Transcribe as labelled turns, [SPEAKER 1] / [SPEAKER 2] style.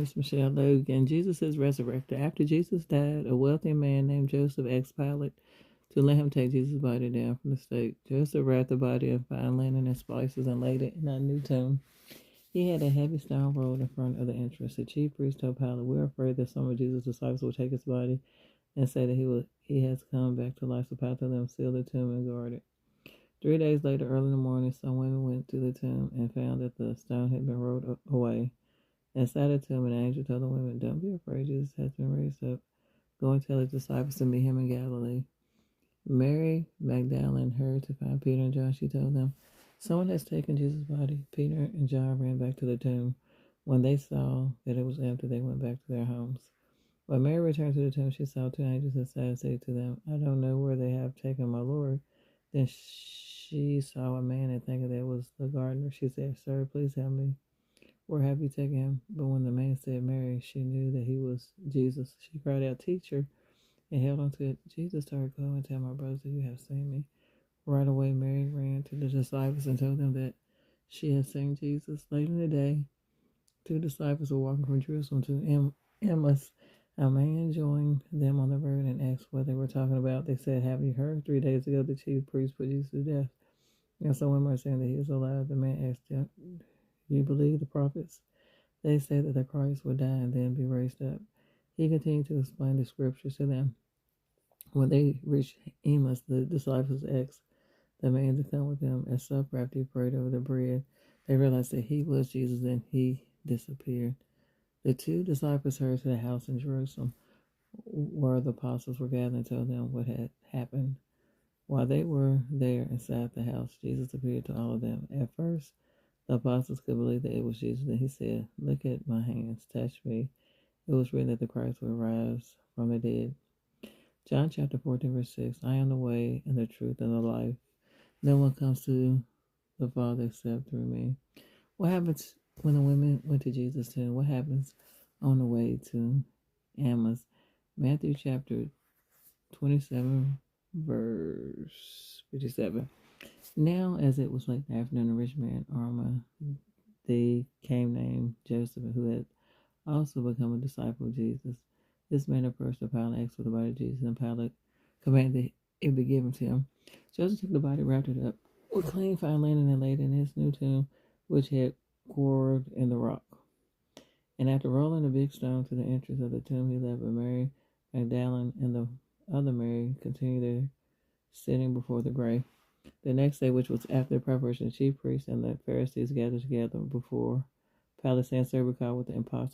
[SPEAKER 1] name is Michelle Logan. Jesus is resurrected. After Jesus died, a wealthy man named Joseph asked Pilate to let him take Jesus' body down from the stake. Joseph wrapped the body in fine linen and spices and laid it in a new tomb. He had a heavy stone roll in front of the entrance. The chief priest told Pilate, "We're afraid that some of Jesus' disciples will take his body and say that he has come back to life." So Pilate told them, "Seal the tomb and guard it." 3 days later, early in the morning, some women went to the tomb and found that the stone had been rolled away. Inside the tomb, an angel told the women, "Don't be afraid, Jesus has been raised up. Go and tell his disciples to meet him in Galilee." Mary Magdalene hurried to find Peter and John. She told them, "Someone has taken Jesus' body." Peter and John ran back to the tomb. When they saw that it was empty, they went back to their homes. When Mary returned to the tomb, she saw two angels inside and said to them, "I don't know where they have taken my Lord." Then she saw a man and thinking that it was the gardener, she said, "Sir, please help me. Where have you taken him?" But when the man said Mary, she knew that he was Jesus. She cried out, "Teacher," and held on to it. Jesus told her, "Go and tell my brothers that you have seen me." Right away, Mary ran to the disciples and told them that she had seen Jesus. Later in the day, two disciples were walking from Jerusalem to Emmaus. A man joined them on the road and asked what they were talking about. They said, "Have you heard? 3 days ago, the chief priest put Jesus to death, and some women are saying that he is alive." The man asked them, "Do you believe the prophets? They say that the Christ will die and then be raised up." He continued to explain the scriptures to them. When they reached Emmaus, the disciples asked the man to come with them. At supper, after he prayed over the bread, they realized that he was Jesus, and he disappeared. The two disciples hurried to the house in Jerusalem where the apostles were gathered and told them what had happened. While they were there inside the house, Jesus appeared to all of them. At first, the apostles could believe that it was Jesus. Then he said, "Look at my hands, touch me." It was written that the Christ would rise from the dead. John chapter 14, verse 6. "I am the way and the truth and the life. No one comes to the Father except through me." What happens when the women went to Jesus' tomb? What happens on the way to Emmaus? Matthew chapter 27, verse 57. Now, as it was late in the afternoon, a rich man, they came named Joseph, who had also become a disciple of Jesus. This man approached Pilate and asked for the body of Jesus, and Pilate commanded that it be given to him. Joseph took the body, wrapped it up with clean fine linen, and laid it in his new tomb, which had quartered in the rock. And after rolling a big stone to the entrance of the tomb, he left. But Mary Magdalene and the other Mary continued their sitting before the grave. The next day, which was after the preparation, the chief priests and the Pharisees gathered together before Pilate, saying, "Sir, we call what the